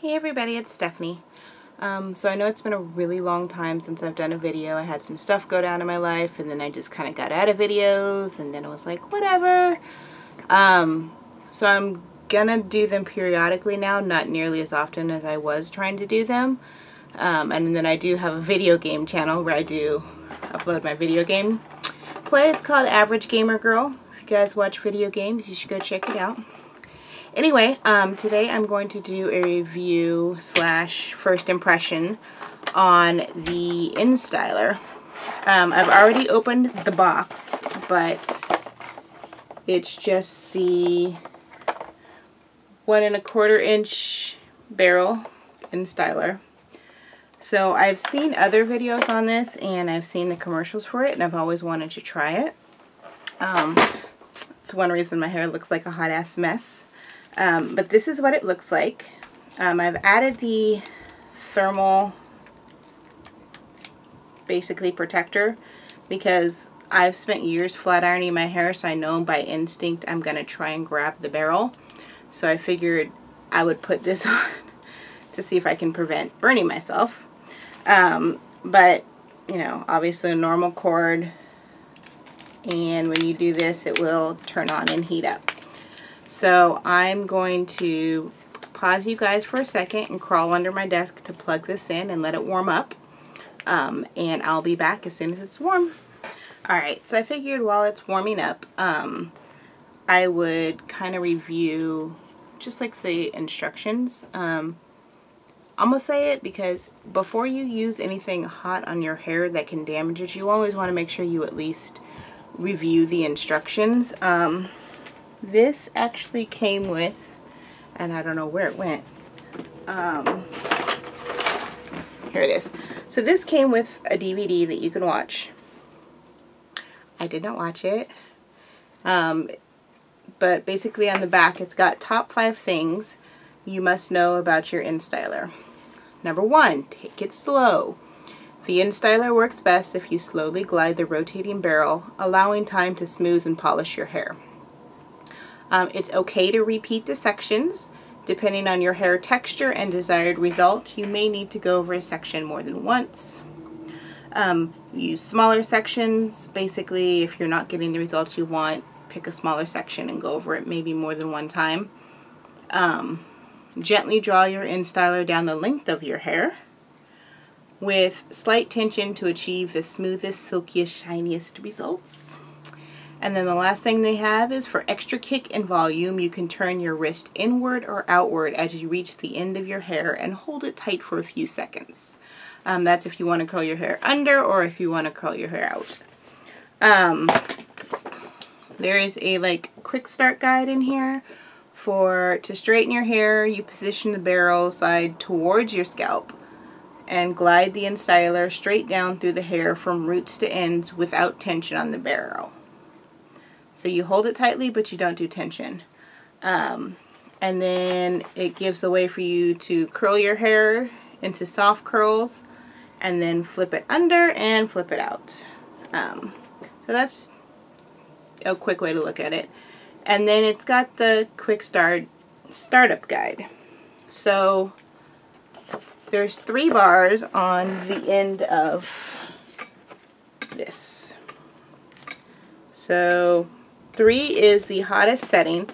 Hey everybody, it's Stephanie. So I know it's been a really long time since I've done a video. I had some stuff go down in my life and then I just kind of got out of videos and then I was like, whatever. So I'm gonna do them periodically now, not nearly as often as I was trying to do them. And then I do have a video game channel where I do upload my video game play. It's called Average Gamer Girl. If you guys watch video games, you should go check it out. Anyway, today I'm going to do a review slash first impression on the InStyler. I've already opened the box, but it's just the 1 1/4 inch barrel InStyler. So I've seen other videos on this and I've seen the commercials for it and I've always wanted to try it. It's one reason my hair looks like a hot ass mess. But this is what it looks like. I've added the thermal, basically, protector because I've spent years flat ironing my hair, so I know by instinct I'm going to try and grab the barrel. So I figured I would put this on to see if I can prevent burning myself. But, you know, obviously a normal cord, and when you do this it will turn on and heat up. So I'm going to pause you guys for a second and crawl under my desk to plug this in and let it warm up. And I'll be back as soon as it's warm. Alright, so I figured while it's warming up, I would kind of review just like the instructions. I'm going to say it because before you use anything hot on your hair that can damage it, you always want to make sure you at least review the instructions. This actually came with, and I don't know where it went, here it is. So this came with a DVD that you can watch. I did not watch it, but basically on the back it's got top 5 things you must know about your InStyler. Number 1, take it slow. The InStyler works best if you slowly glide the rotating barrel, allowing time to smooth and polish your hair. It's okay to repeat the sections. Depending on your hair texture and desired result, you may need to go over a section more than once. Use smaller sections. Basically, if you're not getting the results you want, pick a smaller section and go over it maybe more than one time. Gently draw your InStyler down the length of your hair with slight tension to achieve the smoothest, silkiest, shiniest results. And then the last thing they have is for extra kick and volume, you can turn your wrist inward or outward as you reach the end of your hair and hold it tight for a few seconds. That's if you want to curl your hair under or if you want to curl your hair out. There is a quick start guide in here. To straighten your hair, you position the barrel side towards your scalp and glide the InStyler straight down through the hair from roots to ends without tension on the barrel. So you hold it tightly, but you don't do tension. And then it gives a way for you to curl your hair into soft curls and then flip it under and flip it out. So that's a quick way to look at it. And then it's got the quick startup guide. So there's 3 bars on the end of this. So 3 is the hottest setting.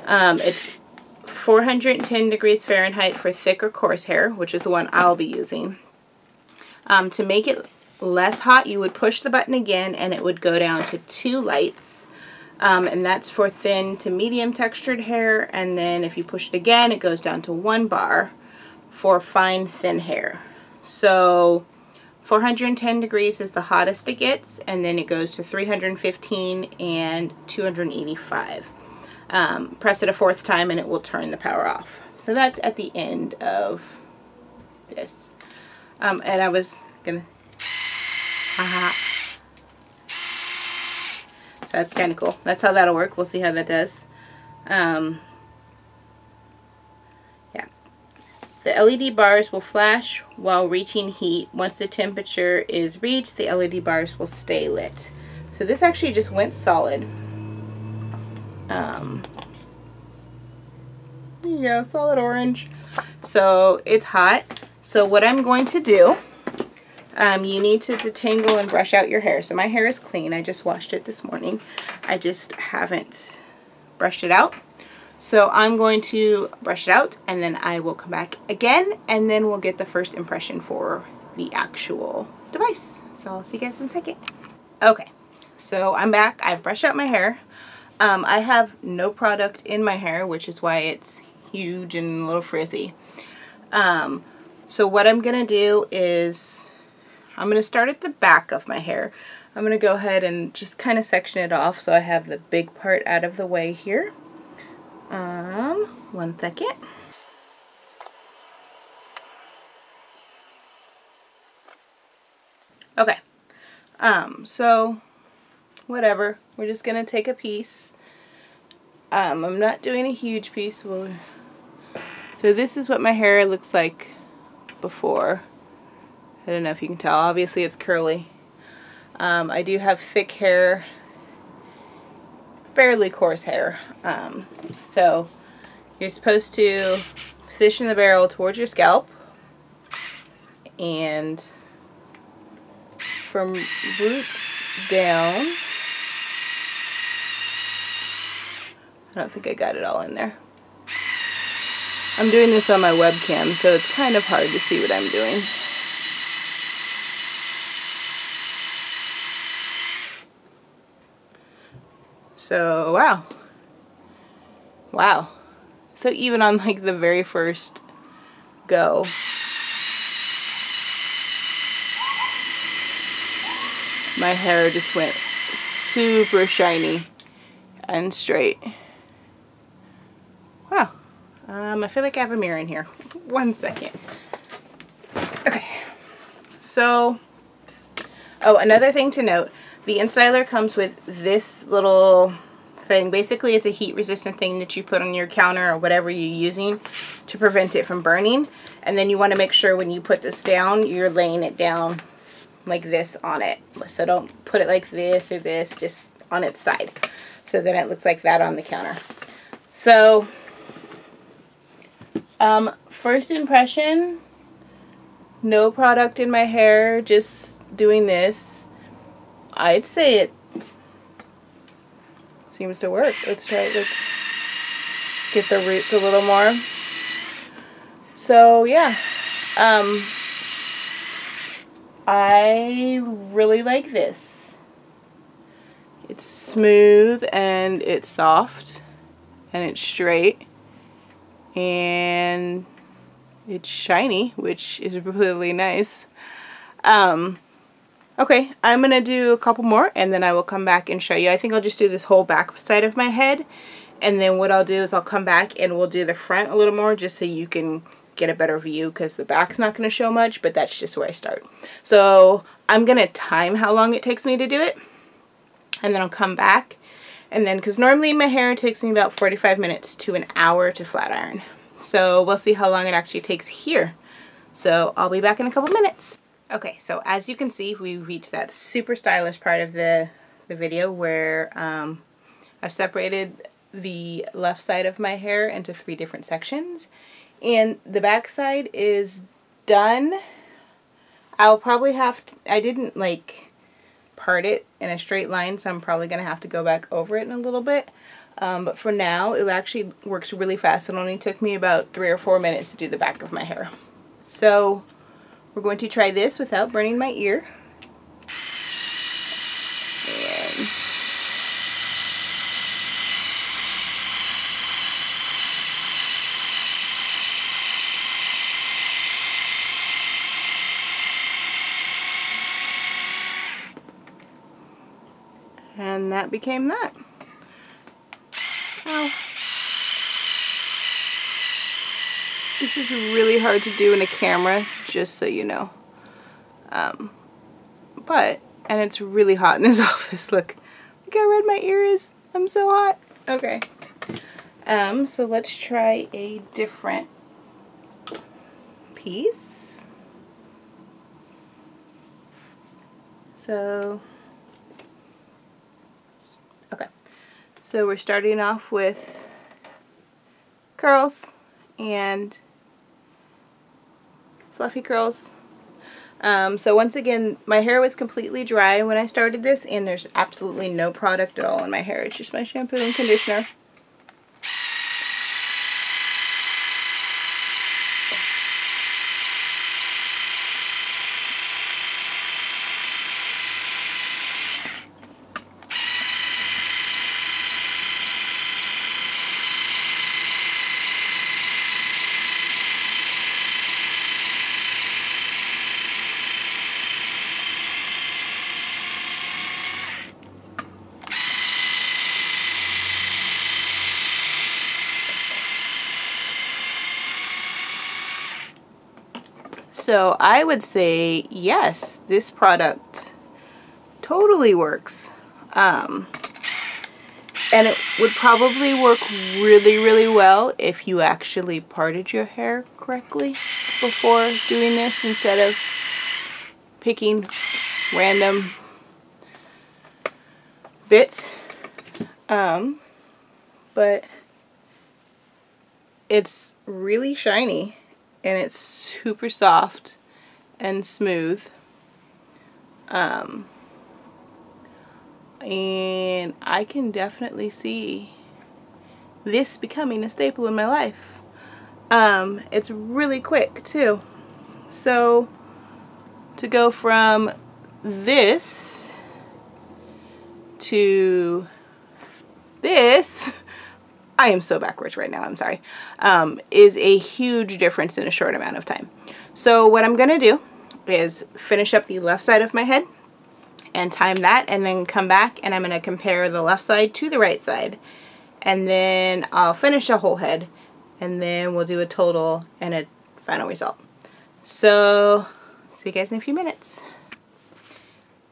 It's 410 degrees Fahrenheit for thick or coarse hair, which is the one I'll be using. To make it less hot, you would push the button again and it would go down to 2 lights. And that's for thin to medium textured hair. And then if you push it again, it goes down to 1 bar for fine, thin hair. So 410 degrees is the hottest it gets, and then it goes to 315 and 285. Press it a 4th time and it will turn the power off. So that's at the end of this. And I was gonna, so that's kind of cool. That's how that'll work. We'll see how that does. Yeah. The LED bars will flash while reaching heat. Once the temperature is reached, the LED bars will stay lit. So this actually just went solid. Yeah, solid orange. So it's hot. So what I'm going to do, you need to detangle and brush out your hair. So my hair is clean. I just washed it this morning. I just haven't brushed it out. So I'm going to brush it out, and then I will come back again, and then we'll get the first impression for the actual device. So I'll see you guys in a second. Okay, so I'm back. I've brushed out my hair. I have no product in my hair, which is why it's huge and a little frizzy. So what I'm going to do is I'm going to start at the back of my hair. I'm going to go ahead and just kind of section it off so I have the big part out of the way here. 1 second. Okay. So whatever. We're just going to take a piece. I'm not doing a huge piece. So this is what my hair looks like before. I don't know if you can tell. Obviously it's curly. I do have thick hair, fairly coarse hair. So you're supposed to position the barrel towards your scalp, and from roots down, I don't think I got it all in there. I'm doing this on my webcam, so it's kind of hard to see what I'm doing. So, wow. So even on like the very first go, my hair just went super shiny and straight. Wow. I feel like I have a mirror in here. 1 second. Okay. So, oh, another thing to note, the InStyler comes with this little thing. Basically, it's a heat resistant thing that you put on your counter or whatever you're using to prevent it from burning. And then you want to make sure when you put this down, you're laying it down like this on it. So don't put it like this or this, just on its side. So then it looks like that on the counter. So, first impression, no product in my hair, just doing this. I'd say it seems to work. Let's try it. Let's get the roots a little more. So yeah, I really like this. It's smooth and it's soft and it's straight and it's shiny, which is really nice. Okay, I'm going to do a couple more and then I will come back and show you. I think I'll just do this whole back side of my head, and then what I'll do is I'll come back and we'll do the front a little more just so you can get a better view, because the back's not going to show much, but that's just where I start. So I'm going to time how long it takes me to do it, and then I'll come back, and then, because normally my hair takes me about 45 minutes to an hour to flat iron. So we'll see how long it actually takes here. So I'll be back in a couple minutes. Okay, so as you can see, we've reached that super stylish part of the video where I've separated the left side of my hair into 3 different sections, and the back side is done. I'll probably have to, I didn't like part it in a straight line, so I'm probably going to have to go back over it in a little bit. But for now, it actually works really fast. It only took me about 3 or 4 minutes to do the back of my hair. So we're going to try this without burning my ear. And that became that. Ow. This is really hard to do in a camera, just so you know. And it's really hot in this office. Look how red my ear is. I'm so hot. Okay. So let's try a different piece. So, okay. So we're starting off with curls, and fluffy curls. So once again, my hair was completely dry when I started this, and there's absolutely no product at all in my hair. It's just my shampoo and conditioner. So I would say, yes, this product totally works. And it would probably work really, really well if you actually parted your hair correctly before doing this instead of picking random bits. But it's really shiny. And it's super soft and smooth. And I can definitely see this becoming a staple in my life. It's really quick too. So to go from this to this, I am so backwards right now, I'm sorry, is a huge difference in a short amount of time. So what I'm going to do is finish up the left side of my head and time that, and then come back and I'm going to compare the left side to the right side. And then I'll finish the whole head, and then we'll do a total and a final result. So see you guys in a few minutes.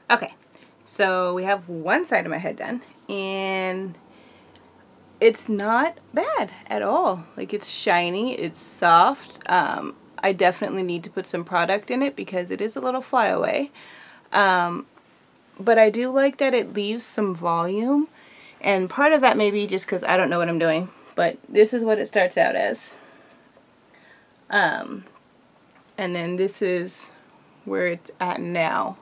Okay, so we have one side of my head done, and it's not bad at all. Like, it's shiny, it's soft. I definitely need to put some product in it because it is a little flyaway. But I do like that it leaves some volume. And part of that may be just because I don't know what I'm doing. But this is what it starts out as. And then this is where it's at now.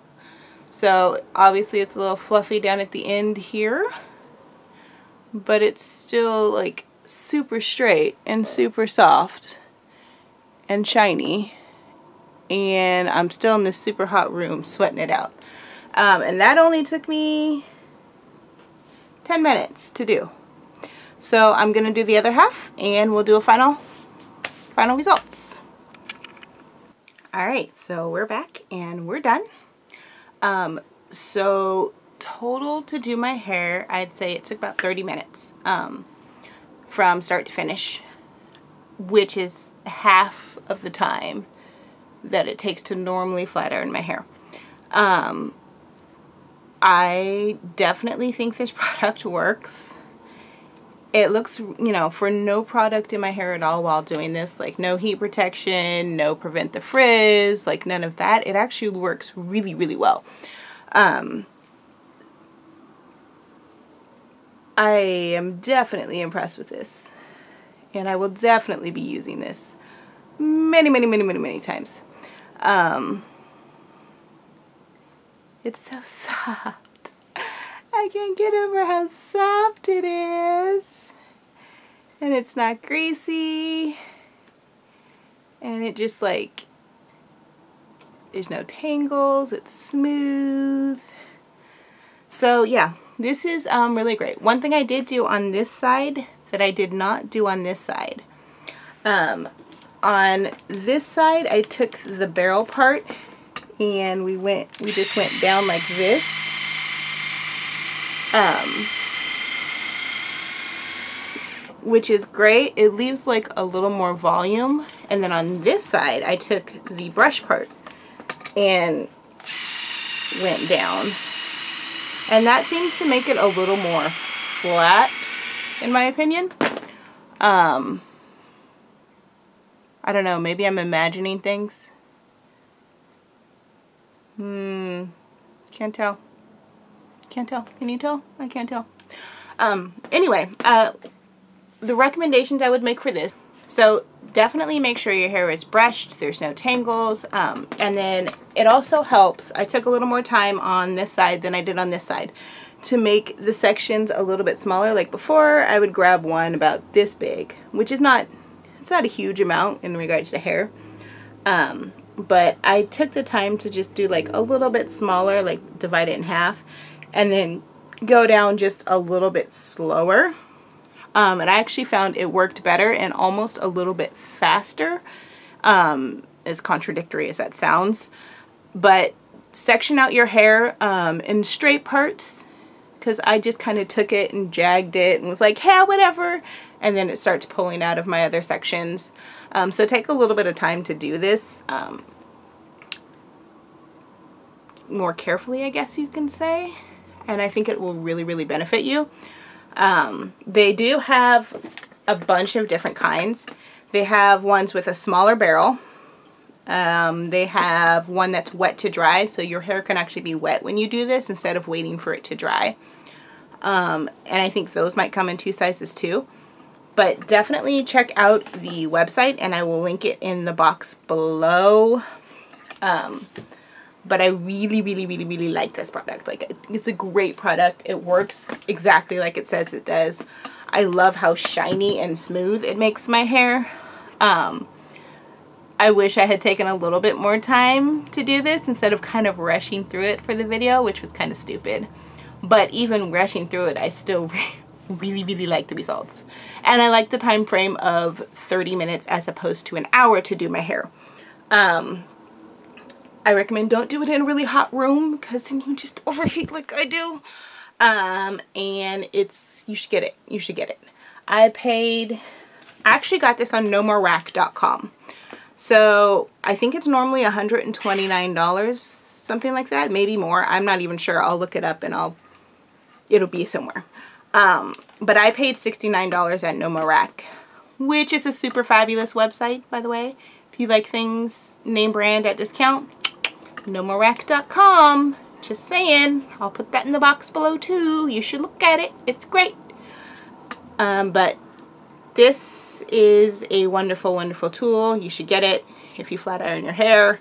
So obviously it's a little fluffy down at the end here. But it's still like super straight and super soft and shiny, and I'm still in this super hot room sweating it out, and that only took me 10 minutes to do. So I'm gonna do the other half and we'll do a final results. Alright, so we're back and we're done. So total to do my hair, I'd say it took about 30 minutes from start to finish, which is half of the time that it takes to normally flat iron my hair. I definitely think this product works. It looks, you know, for no product in my hair at all while doing this, like no heat protection, no prevent the frizz, like none of that, it actually works really, really well. I am definitely impressed with this, and I will definitely be using this many times. It's so soft. I can't get over how soft it is, and it's not greasy, and it just, like, there's no tangles, it's smooth. So yeah, this is really great. One thing I did do on this side that I did not do on this side. On this side, I took the barrel part and we just went down like this. Which is great. It leaves like a little more volume. And then on this side, I took the brush part and went down. And that seems to make it a little more flat, in my opinion. I don't know, maybe I'm imagining things. Can't tell. Can't tell. Can you tell? I can't tell. Anyway, the recommendations I would make for this. So definitely make sure your hair is brushed, there's no tangles, and then it also helps. I took a little more time on this side than I did on this side to make the sections a little bit smaller. Like before, I would grab one about this big, which is not, it's not a huge amount in regards to hair, but I took the time to just do like a little bit smaller, like divide it in half, and then go down just a little bit slower. And I actually found it worked better and almost a little bit faster, as contradictory as that sounds. But section out your hair in straight parts, because I just kind of took it and jagged it and was like, hey, whatever, and then it starts pulling out of my other sections. So take a little bit of time to do this more carefully, I guess you can say, and I think it will really, really benefit you. They do have a bunch of different kinds. They have ones with a smaller barrel. They have one that's wet to dry, so your hair can actually be wet when you do this instead of waiting for it to dry. And I think those might come in 2 sizes too. But definitely check out the website, and I will link it in the box below. But I really, really, really, really like this product. Like, it's a great product. It works exactly like it says it does. I love how shiny and smooth it makes my hair. I wish I had taken a little bit more time to do this instead of kind of rushing through it for the video, which was kind of stupid. But even rushing through it, I still really, really like the results. And I like the time frame of 30 minutes as opposed to an hour to do my hair. I recommend don't do it in a really hot room, because then you just overheat like I do. And you should get it. You should get it. I actually got this on nomorerack.com. So I think it's normally $129, something like that, maybe more. I'm not even sure. I'll look it up and it'll be somewhere. But I paid $69 at Nomorack, which is a super fabulous website, by the way. If you like things name brand at discount, nomorerack.com. Just saying. I'll put that in the box below too. You should look at it. It's great. But this is a wonderful, wonderful tool. You should get it if you flat iron your hair.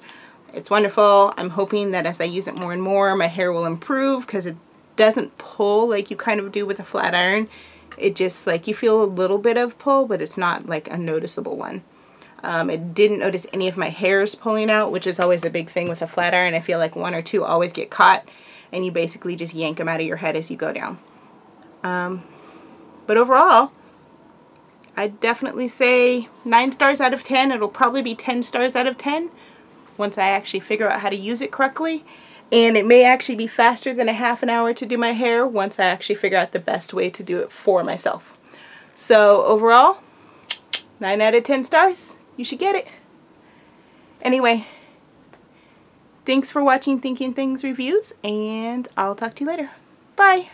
It's wonderful. I'm hoping that as I use it more and more, my hair will improve, because it doesn't pull like you kind of do with a flat iron. It just, like, you feel a little bit of pull, but it's not like a noticeable one. I didn't notice any of my hairs pulling out, which is always a big thing with a flat iron. I feel like 1 or 2 always get caught, and you basically just yank them out of your head as you go down. But overall, I'd definitely say 9 stars out of 10. It'll probably be 10 stars out of 10 once I actually figure out how to use it correctly. And it may actually be faster than a half an hour to do my hair once I actually figure out the best way to do it for myself. So overall, 9 out of 10 stars. You should get it. Anyway, thanks for watching Thinking Things Reviews, and I'll talk to you later. Bye.